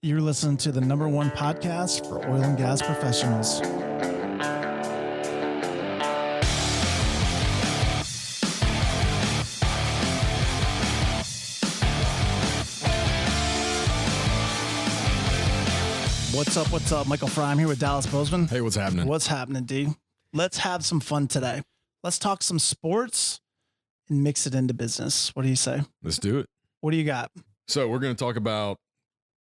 You're listening to the #1 podcast for oil and gas professionals. What's up? What's up? Michael Fry. I'm here with Dallas Bozeman. Hey, what's happening? What's happening, D? Let's have some fun today. Let's talk some sports and mix it into business. What do you say? Let's do it. What do you got? So we're going to talk about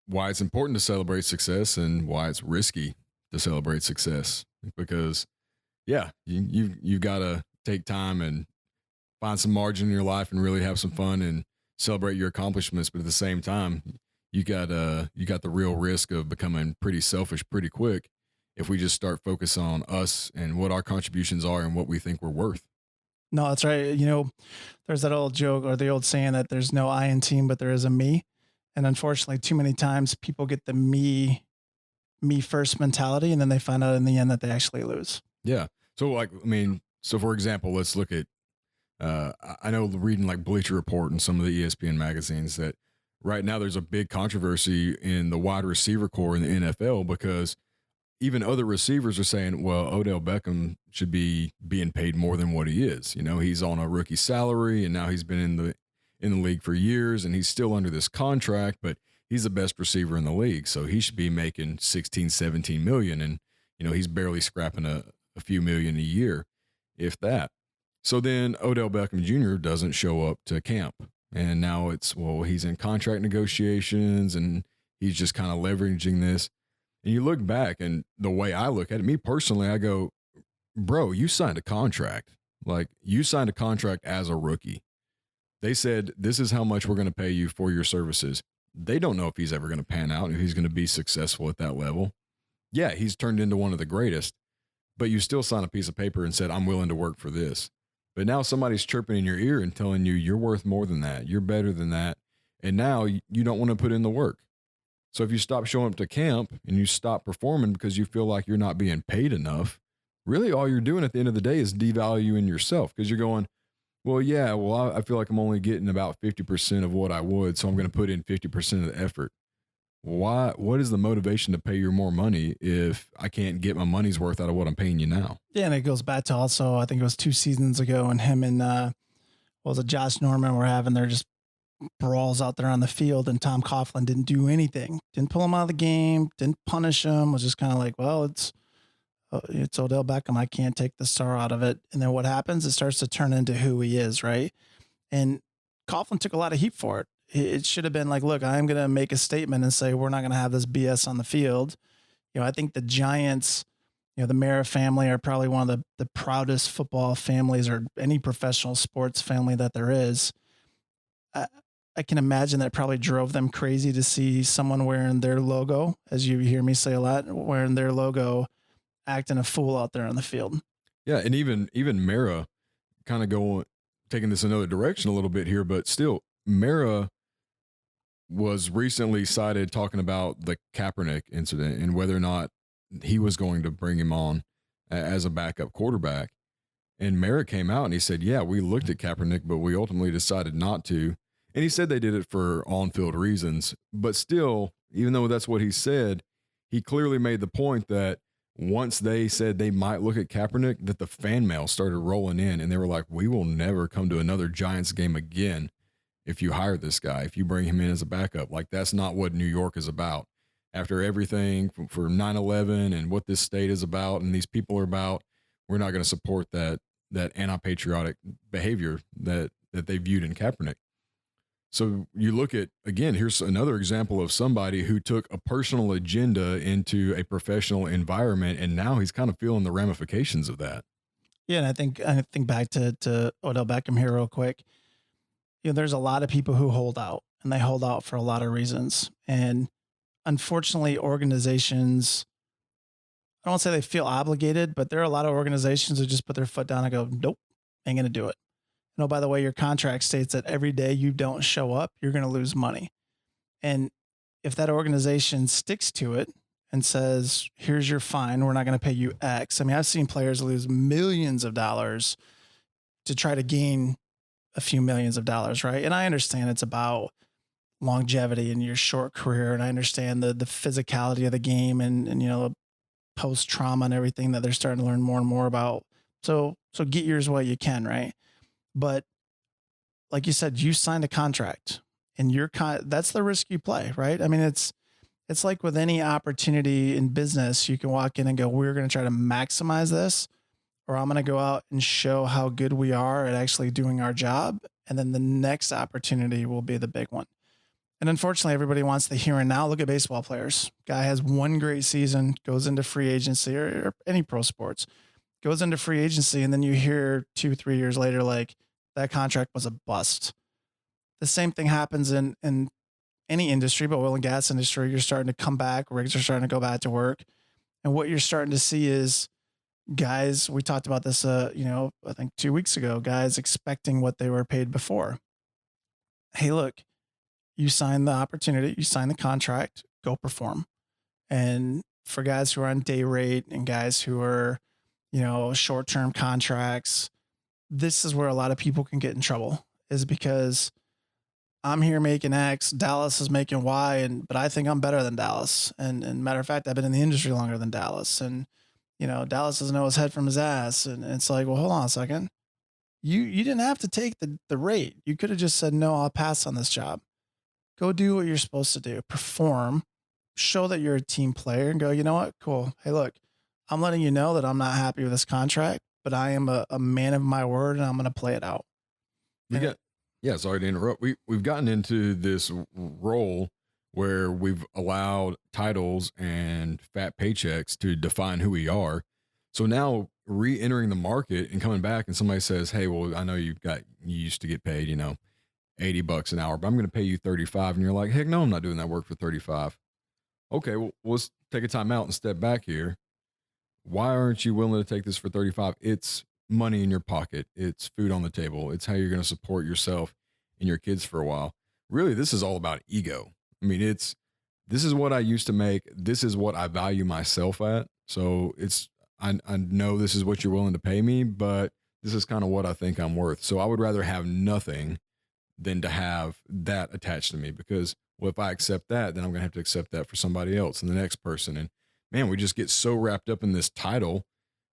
why it's important to celebrate success and why it's risky to celebrate success. Because, yeah, you've got to take time and find some margin in your life and really have some fun and celebrate your accomplishments. But at the same time, you got the real risk of becoming pretty selfish pretty quick if we just start focus on us and what our contributions are and what we think we're worth. No, that's right. You know, there's that old joke or the old saying that there's no I in team, but there is a me. And unfortunately, too many times people get the me first mentality, and then they find out in the end that they actually lose. Yeah. So so for example, let's look at, I know reading like Bleacher Report and some of the ESPN magazines that right now there's a big controversy in the wide receiver core in the NFL because even other receivers are saying, well, Odell Beckham should be being paid more than what he is. You know, he's on a rookie salary and now he's been in the league for years and he's still under this contract, but he's the best receiver in the league. So he should be making 16, 17 million. And, you know, he's barely scrapping a few million a year, if that. So then Odell Beckham Jr. doesn't show up to camp. And now it's, well, he's in contract negotiations and he's just kind of leveraging this. And you look back and the way I look at it, me personally, I go, bro, you signed a contract. Like you signed a contract as a rookie. They said, this is how much we're going to pay you for your services. They don't know if he's ever going to pan out, if he's going to be successful at that level. Yeah, he's turned into one of the greatest, but you still signed a piece of paper and said, I'm willing to work for this. But now somebody's chirping in your ear and telling you you're worth more than that. You're better than that. And now you don't want to put in the work. So if you stop showing up to camp and you stop performing because you feel like you're not being paid enough, really all you're doing at the end of the day is devaluing yourself because you're going, I feel like I'm only getting about 50% of what I would, so I'm going to put in 50% of the effort. Why? What is the motivation to pay you more money if I can't get my money's worth out of what I'm paying you now? Yeah, and it goes back to also, I think it was 2 seasons ago, and him and Josh Norman were having their just brawls out there on the field, and Tom Coughlin didn't do anything, didn't pull him out of the game, didn't punish him, was just kind of like, well, it's Odell Beckham. I can't take the star out of it. And then what happens? It starts to turn into who he is, right? And Coughlin took a lot of heat for it. It should have been like, look, I'm going to make a statement and say, we're not going to have this BS on the field. You know, I think the Giants, you know, the Mara family are probably one of the proudest football families or any professional sports family that there is. I can imagine that probably drove them crazy to see someone wearing their logo, as you hear me say a lot, wearing their logo, acting a fool out there on the field. Yeah, and even Mara kind of taking this another direction a little bit here, but still, Mara was recently cited talking about the Kaepernick incident and whether or not he was going to bring him on as a backup quarterback. And Mara came out and he said, yeah, we looked at Kaepernick, but we ultimately decided not to. And he said they did it for on-field reasons. But still, even though that's what he said, he clearly made the point that once they said they might look at Kaepernick, that the fan mail started rolling in. And they were like, we will never come to another Giants game again if you hire this guy, if you bring him in as a backup. Like, that's not what New York is about. After everything for 9/11 and what this state is about and these people are about, we're not going to support that anti-patriotic behavior that they viewed in Kaepernick. So you look at, again, here's another example of somebody who took a personal agenda into a professional environment, and now he's kind of feeling the ramifications of that. Yeah, and I think back to Odell Beckham here real quick. You know, there's a lot of people who hold out, and they hold out for a lot of reasons. And unfortunately, organizations, I don't want to say they feel obligated, but there are a lot of organizations who just put their foot down and go, nope, ain't going to do it. And oh, by the way, your contract states that every day you don't show up, you're going to lose money. And if that organization sticks to it and says, here's your fine, we're not going to pay you X. I mean, I've seen players lose millions of dollars to try to gain a few millions of dollars, right? And I understand it's about longevity in your short career. And I understand the physicality of the game and post trauma and everything that they're starting to learn more and more about. So get yours while you can, right? But like you said, you signed a contract and that's the risk you play, right? I mean, it's like with any opportunity in business, you can walk in and go, we're going to try to maximize this, or I'm going to go out and show how good we are at actually doing our job. And then the next opportunity will be the big one. And unfortunately, everybody wants the here and now. Look at baseball players. Guy has one great season, goes into free agency or any pro sports, goes into free agency. And then you hear 2, 3 years later, like that contract was a bust. The same thing happens in any industry, but oil and gas industry. You're starting to come back. Rigs are starting to go back to work. And what you're starting to see is guys, we talked about this, I think 2 weeks ago, guys expecting what they were paid before. Hey, look, you signed the opportunity, you signed the contract, go perform. And for guys who are on day rate and guys who are, short-term contracts, this is where a lot of people can get in trouble, is because I'm here making X, Dallas is making Y, but I think I'm better than Dallas. And matter of fact, I've been in the industry longer than Dallas. And Dallas doesn't know his head from his ass. And it's like, well, hold on a second. You didn't have to take the rate. You could have just said, no, I'll pass on this job. Go do what you're supposed to do. Perform, show that you're a team player, and go, you know what? Cool. Hey, look, I'm letting you know that I'm not happy with this contract, but I am a man of my word and I'm going to play it out. Yeah, sorry to interrupt. We've gotten into this role where we've allowed titles and fat paychecks to define who we are. So now re-entering the market and coming back and somebody says, hey, well, I know you used to get paid, $80 an hour, but I'm going to pay you 35. And you're like, heck no, I'm not doing that work for 35. Okay, well, let's take a time out and step back here. Why aren't you willing to take this for 35? It's money in your pocket. It's food on the table. It's how you're going to support yourself and your kids for a while. Really, this is all about ego. I mean, this is what I used to make. This is what I value myself at. So I know this is what you're willing to pay me, but this is kind of what I think I'm worth. So I would rather have nothing than to have that attached to me, because well, if I accept that, then I'm going to have to accept that for somebody else and the next person. And man, we just get so wrapped up in this title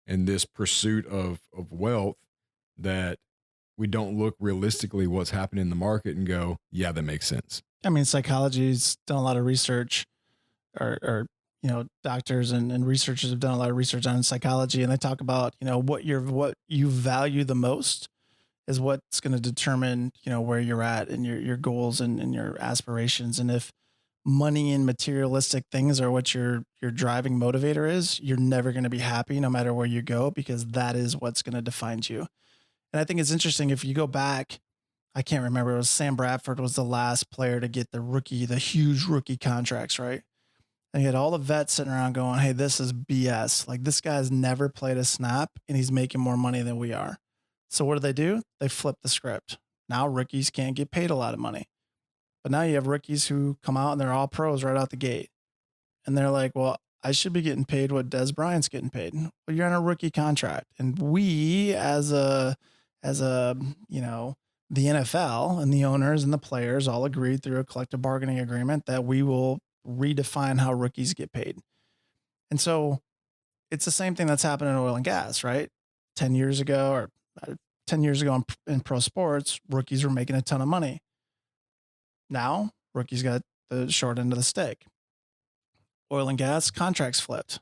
and this pursuit of wealth that we don't look realistically what's happening in the market and go, yeah, that makes sense. I mean, psychology's done a lot of research, or doctors and researchers have done a lot of research on psychology, and they talk about, what you value the most is what's going to determine, where you're at and your goals and your aspirations. And if money and materialistic things are what your driving motivator is, you're never going to be happy no matter where you go, because that is what's going to define you. And I think it's interesting if you go back, I can't remember, it was Sam Bradford was the last player to get the huge rookie contracts, right? And you had all the vets sitting around going, hey, this is BS. Like, this guy's never played a snap and he's making more money than we are. So what do? They flip the script. Now rookies can't get paid a lot of money. But now you have rookies who come out and they're all pros right out the gate. And they're like, well, I should be getting paid what Des Bryant's getting paid. Well, you're on a rookie contract. And we as the NFL and the owners and the players all agreed through a collective bargaining agreement that we will redefine how rookies get paid. And so it's the same thing that's happening in oil and gas, right? 10 years ago in pro sports, rookies were making a ton of money. Now, rookies got the short end of the stick. Oil and gas contracts flipped.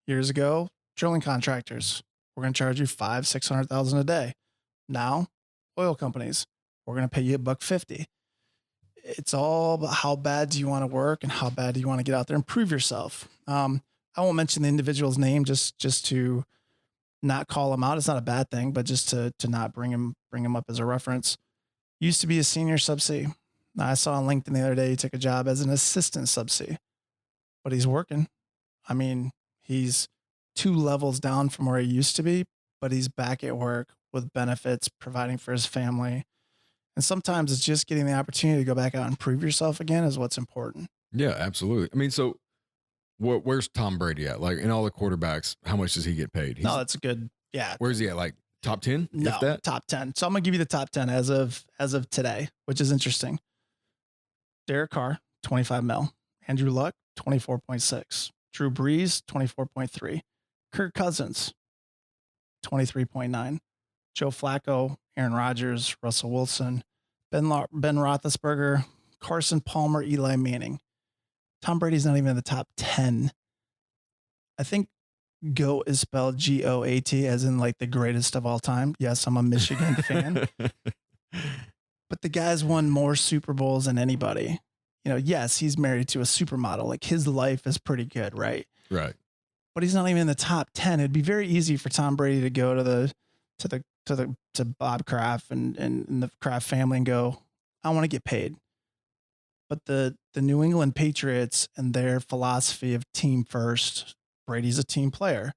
Years ago, drilling contractors, we're going to charge you $500,000-$600,000 a day. Now, oil companies, we're going to pay you $150. It's all about how bad do you want to work and how bad do you want to get out there and prove yourself. I won't mention the individual's name just to not call him out. It's not a bad thing, but just to not bring him up as a reference. Used to be a senior subsea. I saw on LinkedIn the other day he took a job as an assistant subsea, but he's working. I mean, he's 2 levels down from where he used to be, but he's back at work with benefits, providing for his family. And sometimes it's just getting the opportunity to go back out and prove yourself again is what's important. Yeah, absolutely. I mean, so where's Tom Brady at? Like, in all the quarterbacks, how much does he get paid? No, that's a good, yeah. Where's he at? Like top 10? No, if that? top 10. So I'm gonna give you the top 10 as of today, which is interesting. Derek Carr, 25 mil. Andrew Luck, 24.6. Drew Brees, 24.3. Kirk Cousins, 23.9. Joe Flacco, Aaron Rodgers, Russell Wilson, Ben Roethlisberger, Carson Palmer, Eli Manning. Tom Brady's not even in the top 10. I think GOAT is spelled GOAT, as in like the greatest of all time. Yes, I'm a Michigan fan, but the guy's won more Super Bowls than anybody. You know, yes, he's married to a supermodel. Like his life is pretty good, right? Right. But he's not even in the top 10. It'd be very easy for Tom Brady to go to Bob Kraft and the Kraft family and go, I want to get paid. But the New England Patriots and their philosophy of team first, Brady's a team player.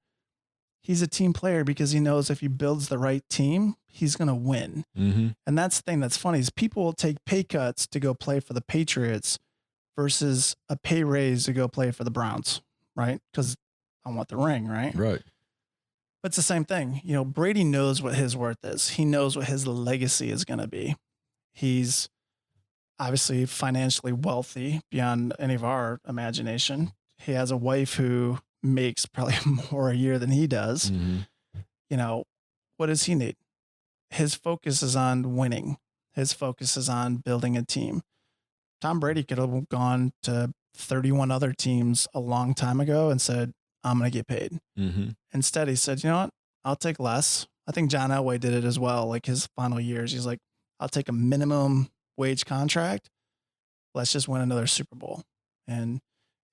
He's a team player because he knows if he builds the right team, he's going to win. Mm-hmm. And that's the thing that's funny is people will take pay cuts to go play for the Patriots versus a pay raise to go play for the Browns, right? Because I want the ring, right? Right. But it's the same thing. You know, Brady knows what his worth is. He knows what his legacy is going to be. He's obviously financially wealthy beyond any of our imagination. He has a wife who makes probably more a year than he does. Mm-hmm. You know, what does he need? His focus is on winning. His focus is on building a team. Tom Brady could have gone to 31 other teams a long time ago and said, I'm going to get paid. Mm-hmm. Instead, he said, you know what? I'll take less. I think John Elway did it as well. Like his final years, he's like, I'll take a minimum wage contract. Let's just win another Super Bowl. And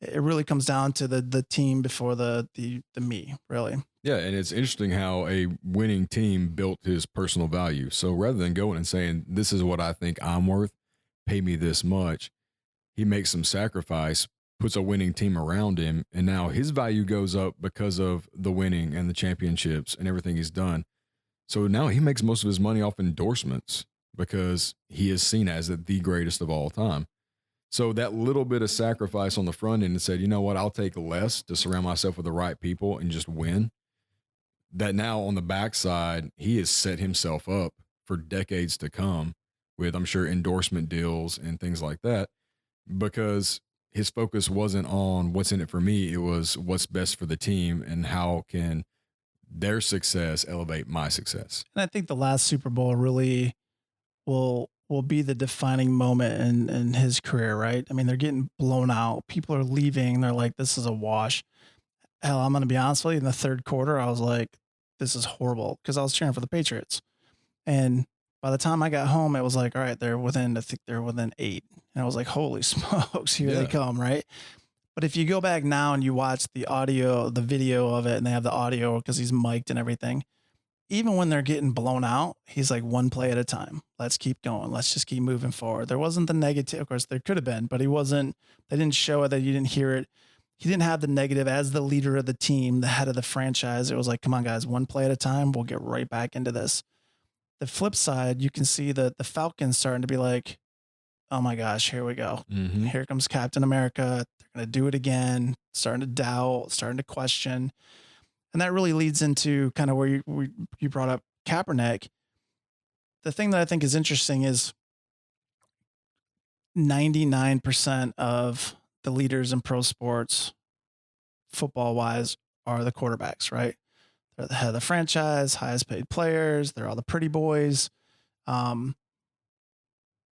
it really comes down to the team before the me, really. Yeah, and it's interesting how a winning team built his personal value. So rather than going and saying, this is what I think I'm worth, pay me this much, he makes some sacrifice, puts a winning team around him, and now his value goes up because of the winning and the championships and everything he's done. So now he makes most of his money off endorsements because he is seen as the greatest of all time. So that little bit of sacrifice on the front end and said, you know what, I'll take less to surround myself with the right people and just win. That now on the backside, he has set himself up for decades to come with, I'm sure, endorsement deals and things like that, because his focus wasn't on what's in it for me. It was what's best for the team and how can their success elevate my success. And I think the last Super Bowl really will be the defining moment in his career, right? I mean, they're getting blown out. People are leaving. They're like, this is a wash. Hell, I'm going to be honest with you. In the third quarter, I was like, this is horrible because I was cheering for the Patriots. And by the time I got home, it was like, all right, they're within 8. And I was like, holy smokes, here they come, right? But if you go back now and you watch the video of it, and they have the audio because he's mic'd and everything, even when they're getting blown out, he's like, one play at a time. Let's keep going. Let's just keep moving forward. There wasn't the negative. Of course, there could have been, but they didn't show it, that you didn't hear it. He didn't have the negative as the leader of the team, the head of the franchise. It was like, come on, guys, one play at a time. We'll get right back into this. The flip side, you can see that the Falcons starting to be like, oh my gosh, here we go. Mm-hmm. Here comes Captain America. They're going to do it again. Starting to doubt, starting to question. And that really leads into kind of where you brought up Kaepernick. The thing that I think is interesting is 99% of the leaders in pro sports, football wise, are the quarterbacks, right? They're the head of the franchise, highest paid players. They're all the pretty boys. But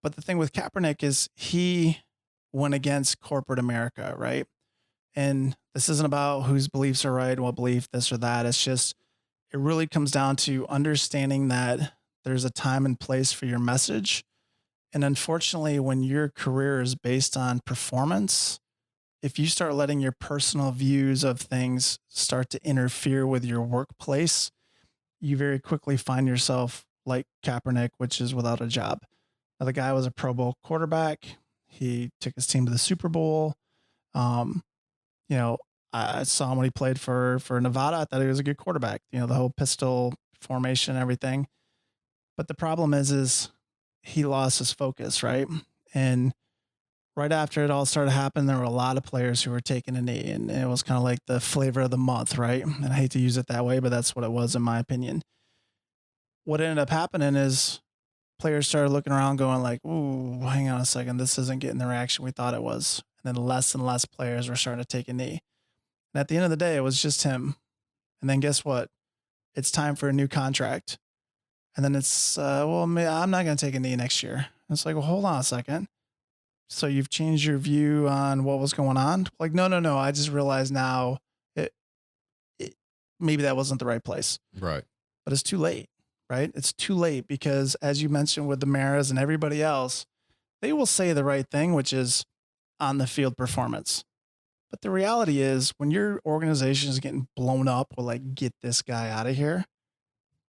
the thing with Kaepernick is he went against corporate America, right? And this isn't about whose beliefs are right, what belief, this or that. It's just, it really comes down to understanding that there's a time and place for your message. And unfortunately, when your career is based on performance, if you start letting your personal views of things start to interfere with your workplace, you very quickly find yourself like Kaepernick, which is without a job. Now, the guy was a Pro Bowl quarterback. He took his team to the Super Bowl. You know, I saw him when he played for Nevada. I thought he was a good quarterback, you know, the whole pistol formation and everything. But the problem is he lost his focus, right? And right after it all started happening, there were a lot of players who were taking a knee, and it was kind of like the flavor of the month, right? And I hate to use it that way, but that's what it was in my opinion. What ended up happening is players started looking around going like, ooh, hang on a second, this isn't getting the reaction we thought it was. And then less and less players were starting to take a knee. And at the end of the day, it was just him. And then guess what? It's time for a new contract. And then it's, well, I'm not going to take a knee next year. And it's like, well, hold on a second. So you've changed your view on what was going on? Like, no, no, no. I just realized now it, it maybe that wasn't the right place. Right. But it's too late, right? It's too late because as you mentioned with the Maras and everybody else, they will say the right thing, which is on the field performance. But the reality is when your organization is getting blown up with like, get this guy out of here,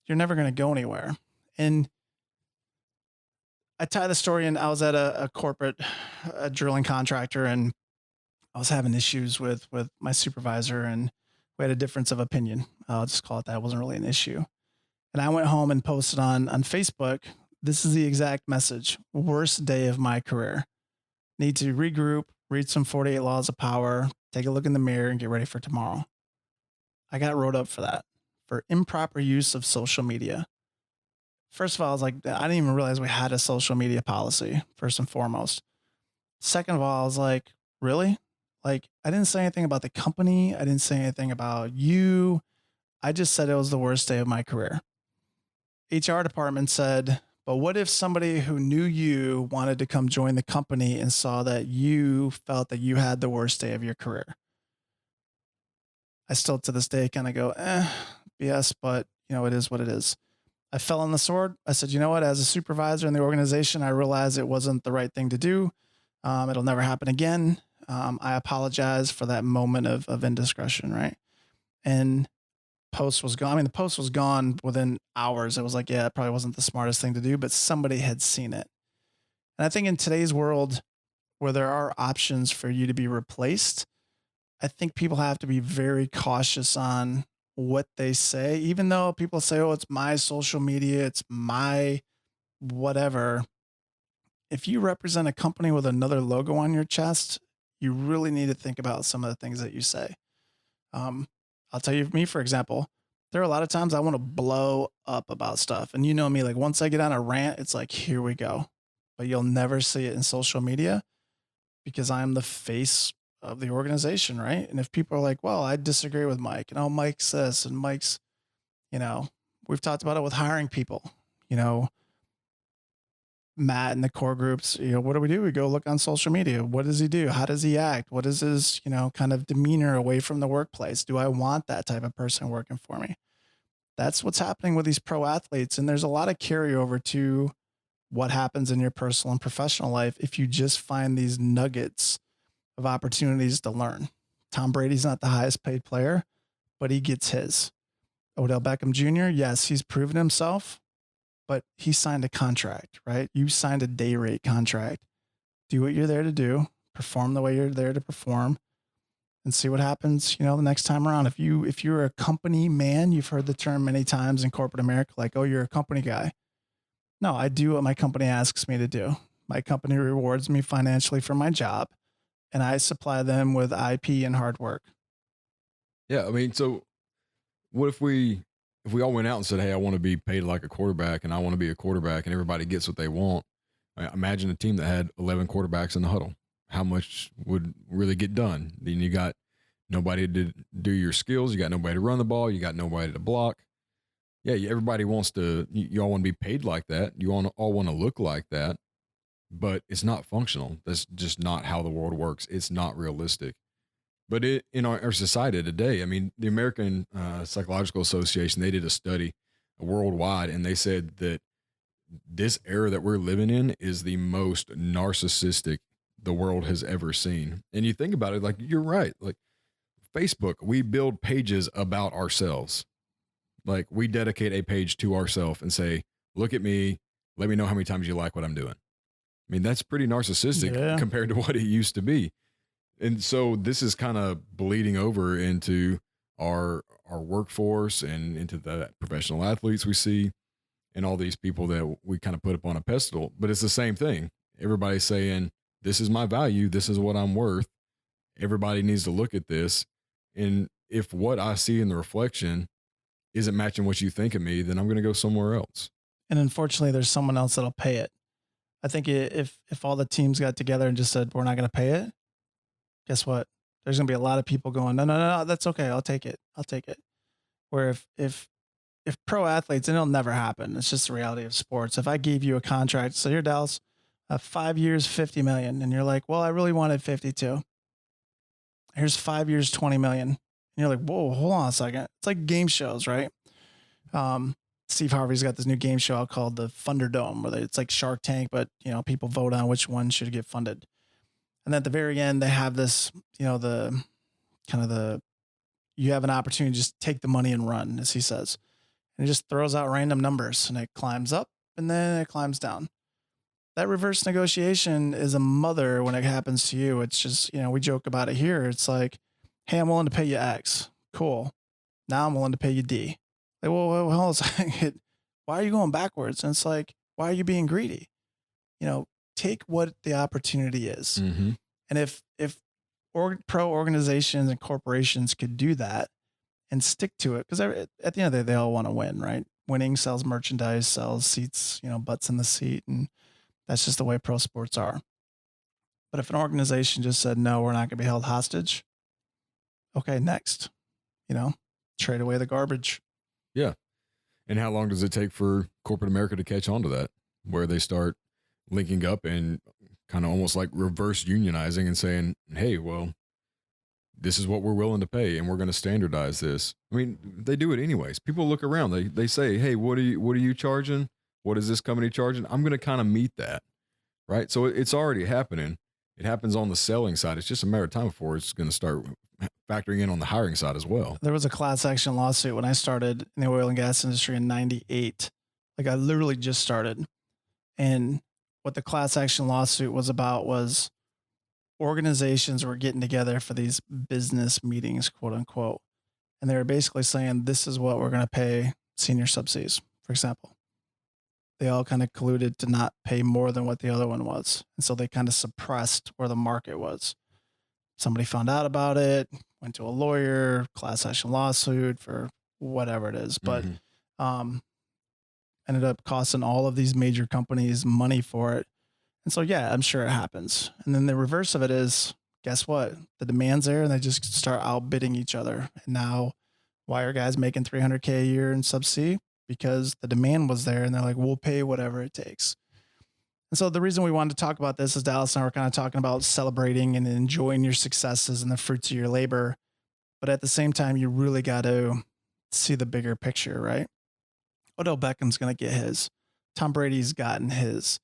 you're never going to go anywhere. And I tie the story in. I was at a corporate a drilling contractor, and I was having issues with my supervisor, and we had a difference of opinion. I'll just call it that. It wasn't really an issue. And I went home and posted on Facebook. This is the exact message. Worst day of my career. Need to regroup, read some 48 Laws of Power, take a look in the mirror, and get ready for tomorrow. I got wrote up for that, for improper use of social media. First of all, I was like, I didn't even realize we had a social media policy, first and foremost. Second of all, I was like, really? Like, I didn't say anything about the company. I didn't say anything about you. I just said it was the worst day of my career. HR department said, but what if somebody who knew you wanted to come join the company and saw that you felt that you had the worst day of your career? I still to this day kind of go, BS, but it is what it is. I fell on the sword. I said, you know what? As a supervisor in the organization, I realized it wasn't the right thing to do. It'll never happen again. I apologize for that moment of indiscretion, right? And post was gone. I mean, the post was gone within hours. It was like, yeah, it probably wasn't the smartest thing to do, but somebody had seen it. And I think in today's world where there are options for you to be replaced, I think people have to be very cautious on what they say, even though people say, oh, it's my social media, it's my whatever. If you represent a company with another logo on your chest, you really need to think about some of the things that you say. I'll tell you, me, for example, there are a lot of times I want to blow up about stuff. And you know me, like once I get on a rant, it's like, here we go. But you'll never see it in social media because I'm the face of the organization, right? And if people are like, well, I disagree with Mike, and oh, Mike's this, and Mike's, we've talked about it with hiring people, Matt in the core groups, what do? We go look on social media. What does he do? How does he act? What is his, kind of demeanor away from the workplace? Do I want that type of person working for me? That's what's happening with these pro athletes. And there's a lot of carryover to what happens in your personal and professional life if you just find these nuggets of opportunities to learn. Tom Brady's not the highest paid player, but he gets his. Odell Beckham Jr., yes, he's proven himself, but he signed a contract, right? You signed a day rate contract. Do what you're there to do, perform the way you're there to perform, and see what happens, the next time around. If you're a company man, you've heard the term many times in corporate America, like, oh, you're a company guy. No, I do what my company asks me to do. My company rewards me financially for my job, and I supply them with IP and hard work. Yeah, I mean, so what if we all went out and said, hey, I want to be paid like a quarterback and I want to be a quarterback, and everybody gets what they want? Imagine a team that had 11 quarterbacks in the huddle. How much would really get done? Then you got nobody to do your skills. You got nobody to run the ball. You got nobody to block. Yeah, everybody wants to, you all want to be paid like that. You all want to look like that, but it's not functional. That's just not how the world works. It's not realistic. But in our society today, I mean, the American Psychological Association, they did a study worldwide, and they said that this era that we're living in is the most narcissistic the world has ever seen. And you think about it, like, you're right. Like Facebook, we build pages about ourselves. Like, we dedicate a page to ourselves and say, look at me, let me know how many times you like what I'm doing. I mean, that's pretty narcissistic compared to what it used to be. And so this is kind of bleeding over into our workforce and into the professional athletes we see and all these people that we kind of put up on a pedestal. But it's the same thing. Everybody's saying, this is my value. This is what I'm worth. Everybody needs to look at this. And if what I see in the reflection isn't matching what you think of me, then I'm going to go somewhere else. And unfortunately, there's someone else that'll pay it. I think if all the teams got together and just said we're not going to pay it, guess what? There's going to be a lot of people going, no, no, no, no, that's okay. I'll take it. I'll take it. Where if pro athletes, and it'll never happen. It's just the reality of sports. If I gave you a contract, so you're Dallas, 5 years, 50 million, and you're like, well, I really wanted 52. Here's 5 years, 20 million. And you're like, whoa, hold on a second. It's like game shows, right? Steve Harvey's got this new game show out called the Thunderdome, where it's like Shark Tank, but people vote on which one should get funded. And at the very end, they have this, the kind of the you have an opportunity to just take the money and run, as he says. And he just throws out random numbers, and it climbs up and then it climbs down. That reverse negotiation is a mother when it happens to you. It's just, we joke about it here. It's like, hey, I'm willing to pay you X. Cool. Now I'm willing to pay you D. Like, well, hold on a second. Why are you going backwards? And it's like, why are you being greedy? Take what the opportunity is. Mm-hmm. And if pro organizations and corporations could do that and stick to it, because at the end of the day, they all want to win, right? Winning sells merchandise, sells seats, butts in the seat. And that's just the way pro sports are. But if an organization just said, no, we're not going to be held hostage. Okay, next, trade away the garbage. Yeah. And how long does it take for corporate America to catch on to that, where they start linking up and kind of almost like reverse unionizing and saying, hey, well, this is what we're willing to pay and we're going to standardize this. I mean, they do it anyways. People look around, they say, hey, what are you charging? What is this company charging? I'm going to kind of meet that. Right. So it's already happening. It happens on the selling side. It's just a matter of time before it's going to start factoring in on the hiring side as well. There was a class action lawsuit when I started in the oil and gas industry in 98. Like, I literally just started. And what the class action lawsuit was about was organizations were getting together for these business meetings, quote unquote. And they were basically saying, this is what we're going to pay senior sub-Cs, for example. They all kind of colluded to not pay more than what the other one was. And so they kind of suppressed where the market was. Somebody found out about it, went to a lawyer, class action lawsuit for whatever it is, but ended up costing all of these major companies money for it. And so, yeah, I'm sure it happens. And then the reverse of it is, guess what? The demand's there and they just start outbidding each other. And now why are guys making $300K a year in sub-C? Because the demand was there and they're like, we'll pay whatever it takes. And so the reason we wanted to talk about this is Dallas and I were kind of talking about celebrating and enjoying your successes and the fruits of your labor. But at the same time, you really got to see the bigger picture, right? Odell Beckham's going to get his. Tom Brady's gotten his.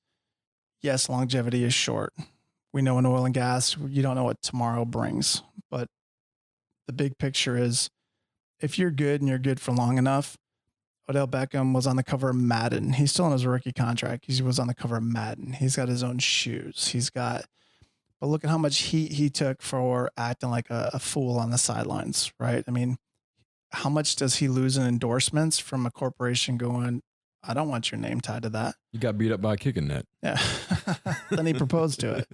Yes, longevity is short. We know in oil and gas, you don't know what tomorrow brings. But the big picture is, if you're good and you're good for long enough, Odell Beckham was on the cover of Madden. He's still on his rookie contract. He was on the cover of Madden. He's got his own shoes. But look at how much heat he took for acting like a fool on the sidelines, right? I mean, how much does he lose in endorsements from a corporation going, I don't want your name tied to that. You got beat up by a kicking net. Yeah. Then he proposed to it.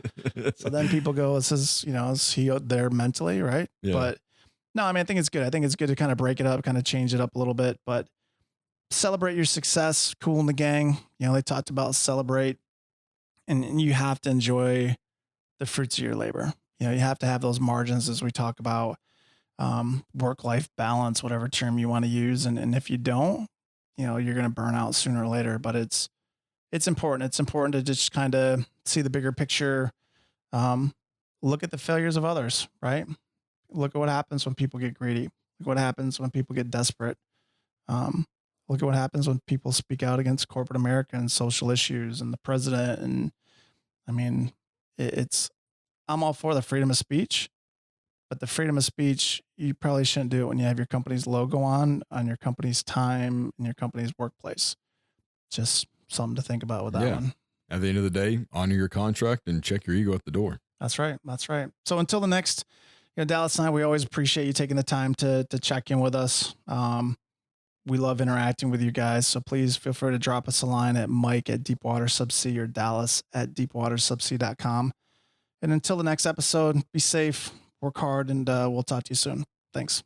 So then people go, is he there mentally, right? Yeah. But no, I mean, I think it's good. I think it's good to kind of break it up, kind of change it up a little bit, but celebrate your success. Cool in the gang. They talked about celebrate, and you have to enjoy the fruits of your labor. You have to have those margins, as we talk about, work-life balance, whatever term you want to use. And if you don't, you're going to burn out sooner or later, but it's important. It's important to just kind of see the bigger picture. Look at the failures of others, right? Look at what happens when people get greedy. Look what happens when people get desperate. Look at what happens when people speak out against corporate America and social issues and the president. And I mean, I'm all for the freedom of speech, but the freedom of speech, you probably shouldn't do it when you have your company's logo on your company's time, in your company's workplace. Just something to think about with that one. At the end of the day, honor your contract and check your ego at the door. That's right. That's right. So until the next, Dallas and I, we always appreciate you taking the time to check in with us. We love interacting with you guys. So please feel free to drop us a line at Mike@DeepwaterSubsea or Dallas@DeepwaterSubsea.com. And until the next episode, be safe, work hard, and we'll talk to you soon. Thanks.